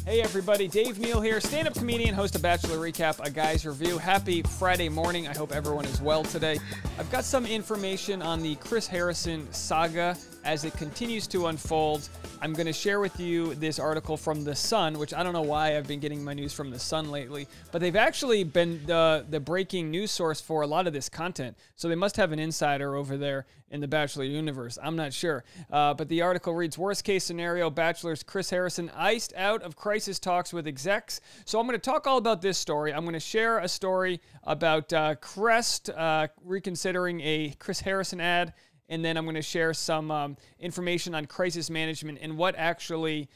Hey everybody, Dave Neal here, stand-up comedian, host of Bachelor Recap, a guy's review. Happy Friday morning. I hope everyone is well today. I've got some information on the Chris Harrison saga as it continues to unfold. I'm going to share with you this article from The Sun, which I don't know why I've been getting my news from The Sun lately, but they've actually been the breaking news source for a lot of this content. So they must have an insider over there in the Bachelor universe. I'm not sure. But the article reads, worst case scenario, Bachelor's Chris Harrison iced out of crisis talks with execs. So I'm going to talk all about this story. I'm going to share a story about Crest reconsidering a Chris Harrison ad. And then I'm going to share some information on crisis management and what actually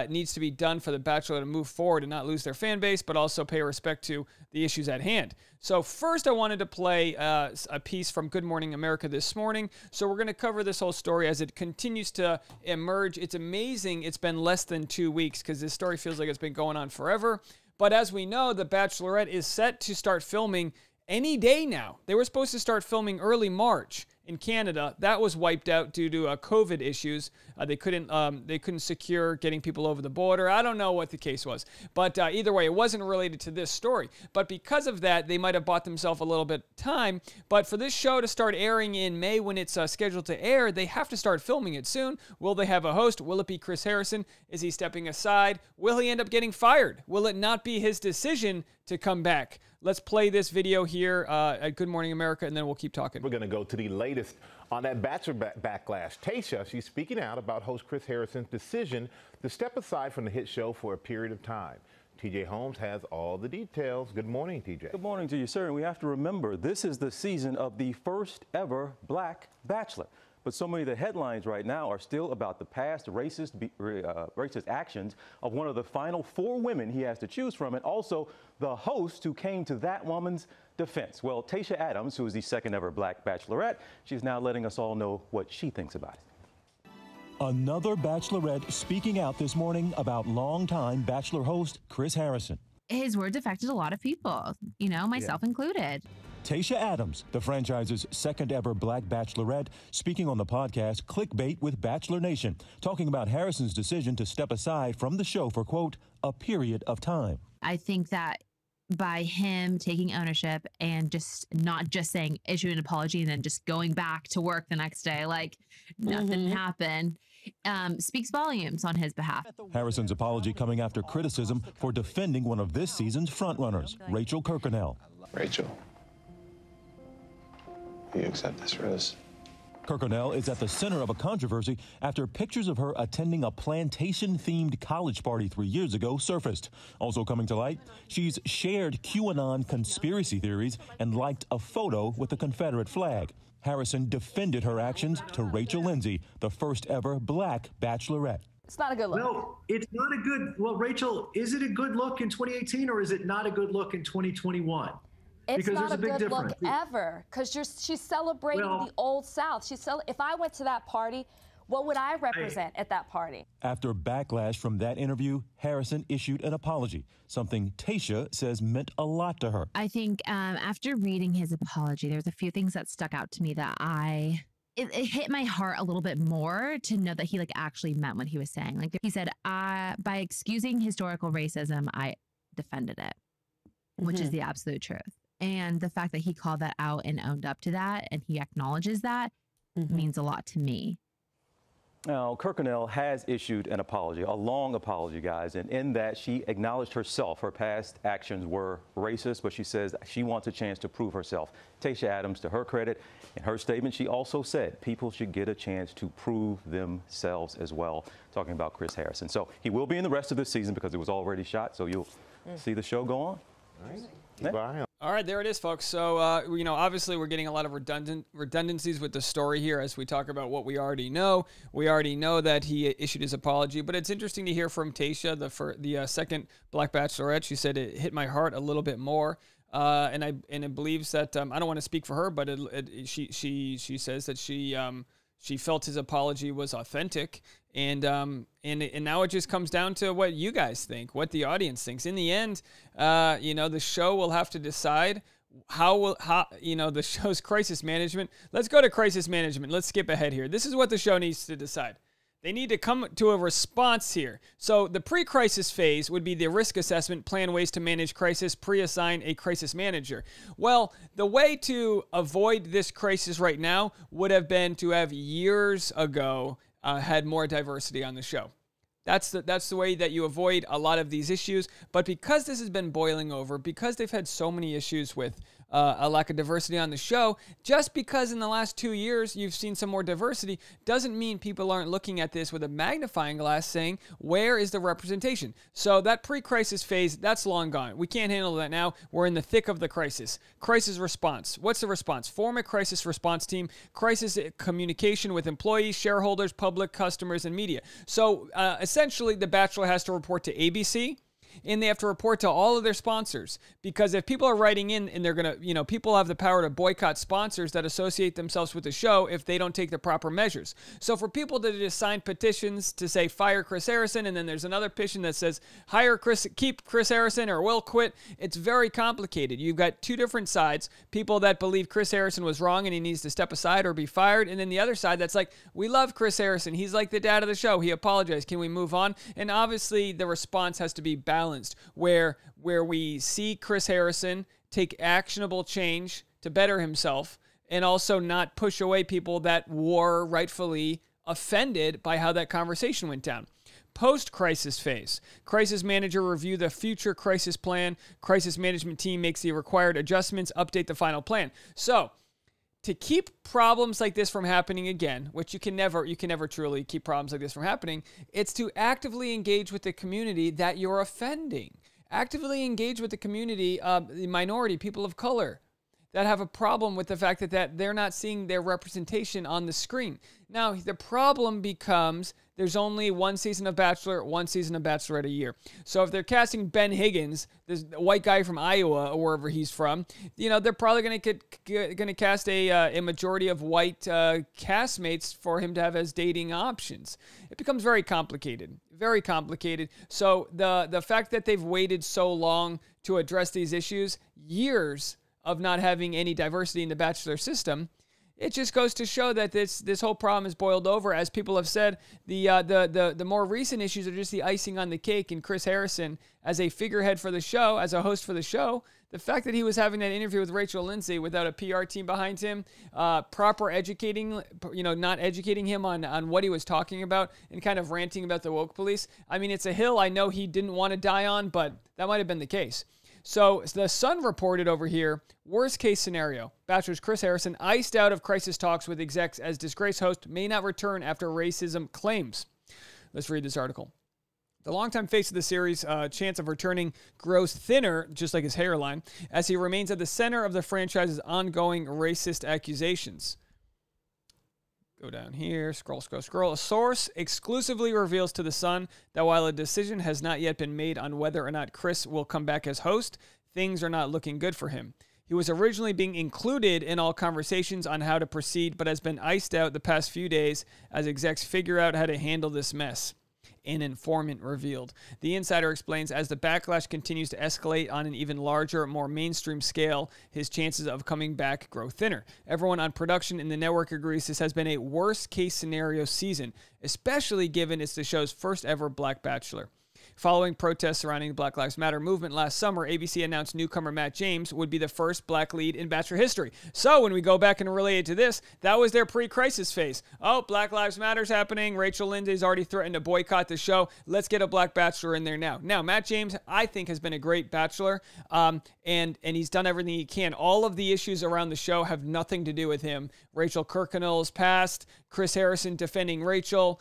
needs to be done for The Bachelor to move forward and not lose their fan base, but also pay respect to the issues at hand. So first I wanted to play a piece from Good Morning America this morning. So we're going to cover this whole story as it continues to emerge. It's amazing it's been less than 2 weeks because this story feels like it's been going on forever. But as we know, The Bachelorette is set to start filming any day now. They were supposed to start filming early March in Canada. That was wiped out due to COVID issues. They couldn't secure getting people over the border. I don't know what the case was. But either way, it wasn't related to this story. But because of that, they might have bought themselves a little bit of time. But for this show to start airing in May when it's scheduled to air, they have to start filming it soon. Will they have a host? Will it be Chris Harrison? Is he stepping aside? Will he end up getting fired? Will it not be his decision to come back? Let's play this video here at Good Morning America, and then we'll keep talking. We're going to go to the latest on that Bachelor backlash. Tayshia, she's speaking out about host Chris Harrison's decision to step aside from the hit show for a period of time. TJ Holmes has all the details. Good morning, TJ. Good morning to you, sir. And we have to remember, this is the season of the first ever Black Bachelor. But so many of the headlines right now are still about the past racist actions of one of the final 4 women he has to choose from, and also the host who came to that woman's defense. Well, Tayshia Adams, who is the second ever Black Bachelorette, she's now letting us all know what she thinks about it. Another Bachelorette speaking out this morning about longtime Bachelor host Chris Harrison. His words affected a lot of people, you know, myself included. Tayshia Adams, the franchise's second ever Black Bachelorette, speaking on the podcast Clickbait with Bachelor Nation, talking about Harrison's decision to step aside from the show for, quote, a period of time. I think that by him taking ownership and just not just saying issue an apology and then just going back to work the next day like nothing happened, speaks volumes on his behalf. Harrison's apology coming after criticism for defending one of this season's frontrunners, Rachel Kirkconnell. Rachel, you accept this rose? Kirkconnell is at the center of a controversy after pictures of her attending a plantation-themed college party 3 years ago surfaced. Also coming to light, she's shared QAnon conspiracy theories and liked a photo with the Confederate flag. Harrison defended her actions to Rachel Lindsay, the first ever Black Bachelorette. It's not a good look. No, it's not a good, well, Rachel, is it a good look in 2018 or is it not a good look in 2021? It's because not there's a a big good difference. look ever, because she's celebrating the Old South. If I went to that party, what would I represent at that party? After backlash from that interview, Harrison issued an apology, something Tayshia says meant a lot to her. I think after reading his apology, there's a few things that stuck out to me that it hit my heart a little bit more to know that he actually meant what he was saying. Like he said, by excusing historical racism, I defended it, which is the absolute truth. And the fact that he called that out and owned up to that and he acknowledges that means a lot to me. Now, Kirkconnell has issued an apology, a long apology, guys, and in that she acknowledged herself. Her past actions were racist, but she says she wants a chance to prove herself. Tayshia Adams, to her credit, in her statement, she also said people should get a chance to prove themselves as well, talking about Chris Harrison. So he will be in the rest of this season because it was already shot, so you'll see the show go on. All right. Bye. All right, there it is, folks. So, obviously we're getting a lot of redundancies with the story here as we talk about what we already know. We already know that he issued his apology, but it's interesting to hear from Tayshia, the second Black Bachelorette. She said it hit my heart a little bit more, and it believes that I don't want to speak for her, but she says that she felt his apology was authentic, and now it just comes down to what you guys think, what the audience thinks. In the end, the show will have to decide how the show's crisis management. Let's go to crisis management. Let's skip ahead here. This is what the show needs to decide. They need to come to a response here. So the pre-crisis phase would be the risk assessment, plan ways to manage crisis, pre-assign a crisis manager. Well, the way to avoid this crisis right now would have been to have years ago had more diversity on the show. That's the way that you avoid a lot of these issues. But because this has been boiling over, because they've had so many issues with a lack of diversity on the show, just because in the last 2 years you've seen some more diversity doesn't mean people aren't looking at this with a magnifying glass saying, where is the representation? So that pre-crisis phase, that's long gone. We can't handle that now. We're in the thick of the crisis. Crisis response. What's the response? Form a crisis response team. Crisis communication with employees, shareholders, public, customers, and media. So essentially, The Bachelor has to report to ABC, and they have to report to all of their sponsors, because if people are writing in and they're going to, people have the power to boycott sponsors that associate themselves with the show if they don't take the proper measures. So for people to just sign petitions to say fire Chris Harrison, and then there's another petition that says keep Chris Harrison or will quit, it's very complicated. You've got two different sides, people that believe Chris Harrison was wrong and he needs to step aside or be fired, and then the other side that's like, we love Chris Harrison, he's like the dad of the show, he apologized, can we move on? And obviously the response has to be balanced, where we see Chris Harrison take actionable change to better himself and also not push away people that were rightfully offended by how that conversation went down. Post-crisis phase. Crisis manager review the future crisis plan. Crisis management team makes the required adjustments, update the final plan. So, to keep problems like this from happening again, which you can never truly keep problems like this from happening, it's to actively engage with the community that you're offending. Actively engage with the community, the minority, people of color, that have a problem with the fact that they're not seeing their representation on the screen. Now, the problem becomes there's only one season of Bachelor, one season of Bachelorette a year. So if they're casting Ben Higgins, this white guy from Iowa or wherever he's from, they're probably going to cast a majority of white castmates for him to have as dating options. It becomes very complicated, very complicated. So the fact that they've waited so long to address these issues, years of not having any diversity in the Bachelor system, it just goes to show that this whole problem is boiled over. As people have said, the more recent issues are just the icing on the cake. And Chris Harrison, as a figurehead for the show, as a host for the show, the fact that he was having that interview with Rachel Lindsay without a PR team behind him, proper educating, not educating him on what he was talking about and kind of ranting about the woke police. I mean, it's a hill I know he didn't want to die on, but that might have been the case. So the Sun reported over here, worst case scenario, Bachelor's Chris Harrison iced out of crisis talks with execs as disgraced host may not return after racism claims. Let's read this article. The longtime face of the series' chance of returning grows thinner, just like his hairline, as he remains at the center of the franchise's ongoing racist accusations. Go down here, scroll. A source exclusively reveals to The Sun that while a decision has not yet been made on whether or not Chris will come back as host, things are not looking good for him. He was originally being included in all conversations on how to proceed, but has been iced out the past few days as execs figure out how to handle this mess. An informant revealed. The insider explains as the backlash continues to escalate on an even larger, more mainstream scale, his chances of coming back grow thinner. Everyone on production in the network agrees this has been a worst-case scenario season, especially given it's the show's first ever Black Bachelor. Following protests surrounding the Black Lives Matter movement last summer, ABC announced newcomer Matt James would be the first black lead in Bachelor history. So when we go back and relate it to this, that was their pre-crisis phase. Oh, Black Lives Matter's happening. Rachel Lindsay's already threatened to boycott the show. Let's get a black Bachelor in there now. Now, Matt James, I think, has been a great Bachelor, and he's done everything he can. All of the issues around the show have nothing to do with him. Rachel Kirkconnell's past, Chris Harrison defending Rachel.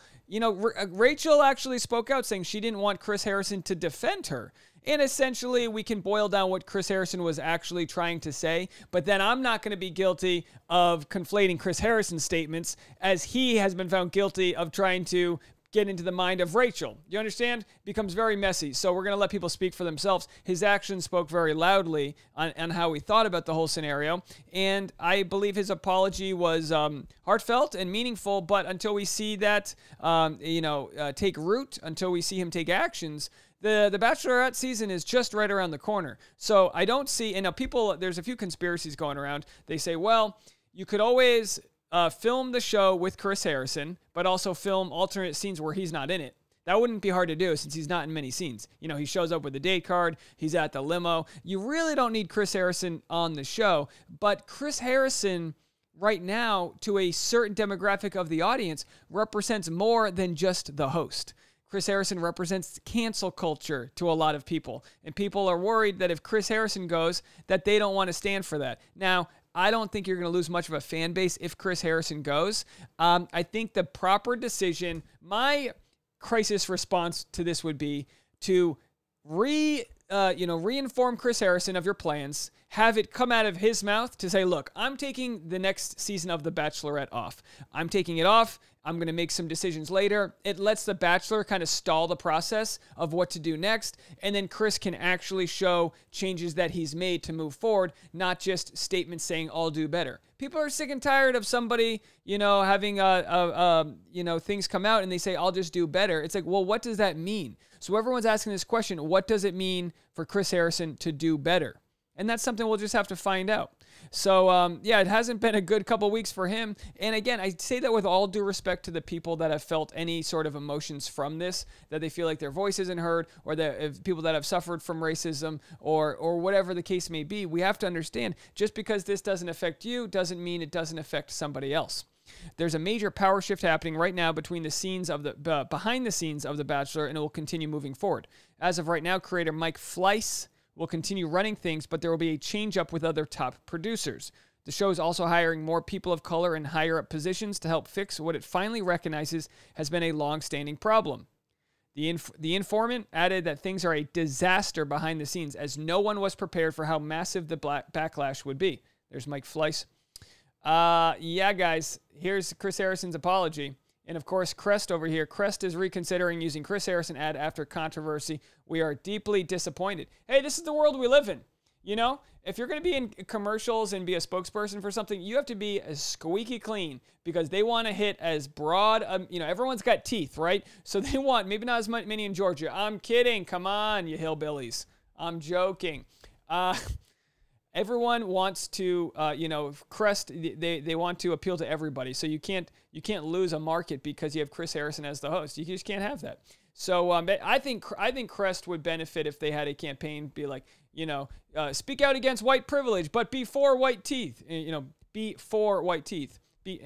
Rachel actually spoke out saying she didn't want Chris Harrison to defend her. And essentially, we can boil down what Chris Harrison was actually trying to say, but then I'm not going to be guilty of conflating Chris Harrison's statements as he has been found guilty of trying to get into the mind of Rachel. You understand? It becomes very messy. So we're going to let people speak for themselves. His actions spoke very loudly on how he thought about the whole scenario. And I believe his apology was heartfelt and meaningful. But until we see that, take root, until we see him take actions, the Bachelorette season is just right around the corner. So I don't see, and now there's a few conspiracies going around. They say, well, you could always film the show with Chris Harrison, but also film alternate scenes where he's not in it. That wouldn't be hard to do since he's not in many scenes. You know, he shows up with a date card. He's at the limo. You really don't need Chris Harrison on the show. But Chris Harrison, right now, to a certain demographic of the audience, represents more than just the host. Chris Harrison represents cancel culture to a lot of people. And people are worried that if Chris Harrison goes, that they don't want to stand for that. Now, I don't think you're going to lose much of a fan base if Chris Harrison goes. I think the proper decision, my crisis response to this would be to re-inform Chris Harrison of your plans, have it come out of his mouth to say, look, I'm taking the next season of The Bachelorette off. I'm taking it off. I'm going to make some decisions later. It lets The Bachelor kind of stall the process of what to do next, and then Chris can actually show changes that he's made to move forward, not just statements saying, I'll do better. People are sick and tired of somebody, having things come out and they say, I'll just do better. It's like, well, what does that mean? So everyone's asking this question, what does it mean for Chris Harrison to do better? And that's something we'll just have to find out. So, it hasn't been a good couple weeks for him. And again, I say that with all due respect to the people that have felt any sort of emotions from this, that they feel like their voice isn't heard, or that people that have suffered from racism or whatever the case may be. We have to understand, just because this doesn't affect you doesn't mean it doesn't affect somebody else. There's a major power shift happening right now between the scenes of the behind the scenes of The Bachelor, and it will continue moving forward. As of right now, creator Mike Fleiss will continue running things, but there will be a change up with other top producers. The show is also hiring more people of color in higher up positions to help fix what it finally recognizes has been a long-standing problem. The informant added that things are a disaster behind the scenes, as no one was prepared for how massive the backlash would be. There's Mike Fleiss. Yeah, guys, here's Chris Harrison's apology. And of course, Crest over here. Crest is reconsidering using Chris Harrison ad after controversy. We are deeply disappointed. Hey, this is the world we live in. If you're going to be in commercials and be a spokesperson for something, you have to be as squeaky clean, because they want to hit as broad. Everyone's got teeth, right? So they want, maybe not as many in Georgia. I'm kidding. Come on, you hillbillies. I'm joking. Everyone wants to, Crest, they want to appeal to everybody. So you can't lose a market because you have Chris Harrison as the host. You just can't have that. So I think Crest would benefit if they had a campaign be like, speak out against white privilege, but be for white teeth. Be for white teeth.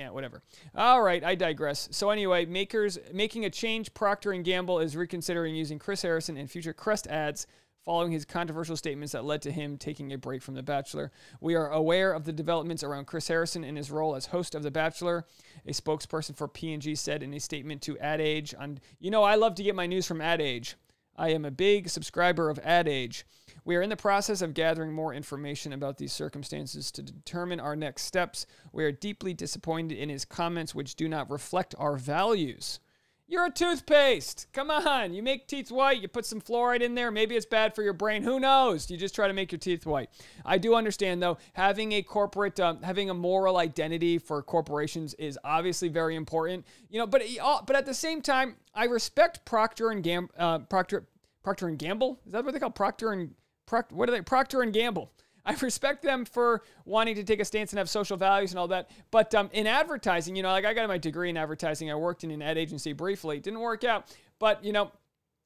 Whatever. All right, I digress. So anyway, making a change. Procter & Gamble is reconsidering using Chris Harrison in future Crest ads, following his controversial statements that led to him taking a break from The Bachelor. We are aware of the developments around Chris Harrison and his role as host of The Bachelor, a spokesperson for P&G said in a statement to Ad Age. I love to get my news from Ad Age. I am a big subscriber of Ad Age. We are in the process of gathering more information about these circumstances to determine our next steps. We are deeply disappointed in his comments, which do not reflect our values. You're a toothpaste. Come on. You make teeth white. You put some fluoride in there. Maybe it's bad for your brain. Who knows? You just try to make your teeth white. I do understand, though, having a corporate, having a moral identity for corporations is obviously very important. But at the same time, I respect Procter & Gamble. Procter & Gamble? Is that what they call Procter & Gamble. I respect them for wanting to take a stance and have social values and all that. But in advertising, I got my degree in advertising. I worked in an ad agency briefly. It didn't work out. But,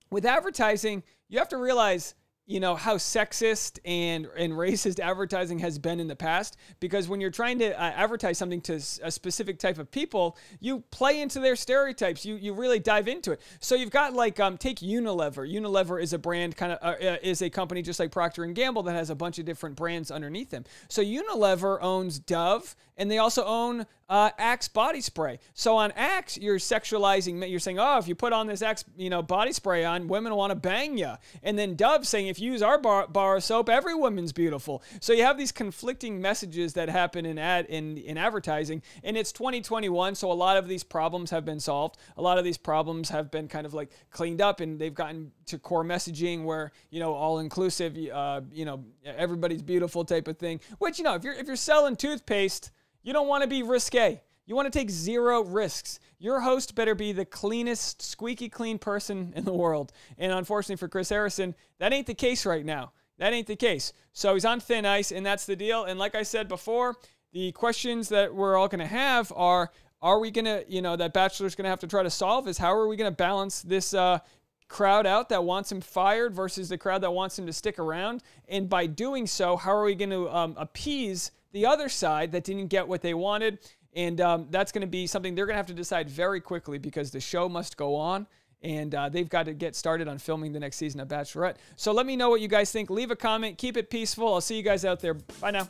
with advertising, you have to realize, how sexist and racist advertising has been in the past. Because when you're trying to advertise something to a specific type of people, you play into their stereotypes. You really dive into it. So you've got take Unilever. Unilever is a brand is a company just like Procter & Gamble that has a bunch of different brands underneath them. So Unilever owns Dove, and they also own Axe body spray. So on Axe, you're sexualizing. You're saying, oh, if you put on this Axe, body spray on, women will want to bang you. And then Dove saying, if you use our bar of soap, every woman's beautiful. So you have these conflicting messages that happen in advertising. And it's 2021, so a lot of these problems have been solved. A lot of these problems have been kind of cleaned up, and they've gotten to core messaging where all inclusive, everybody's beautiful type of thing. Which if you're selling toothpaste, you don't want to be risque. You want to take zero risks. Your host better be the cleanest, squeaky clean person in the world. And unfortunately for Chris Harrison, that ain't the case right now. That ain't the case. So he's on thin ice, and that's the deal. And like I said before, the questions that we're all going to have are we going to, that Bachelor's going to have to try to solve is how are we going to balance this crowd out that wants him fired versus the crowd that wants him to stick around? And by doing so, how are we going to appease the other side that didn't get what they wanted? And that's going to be something they're going to have to decide very quickly because the show must go on. And they've got to get started on filming the next season of Bachelorette. So let me know what you guys think. Leave a comment. Keep it peaceful. I'll see you guys out there. Bye now.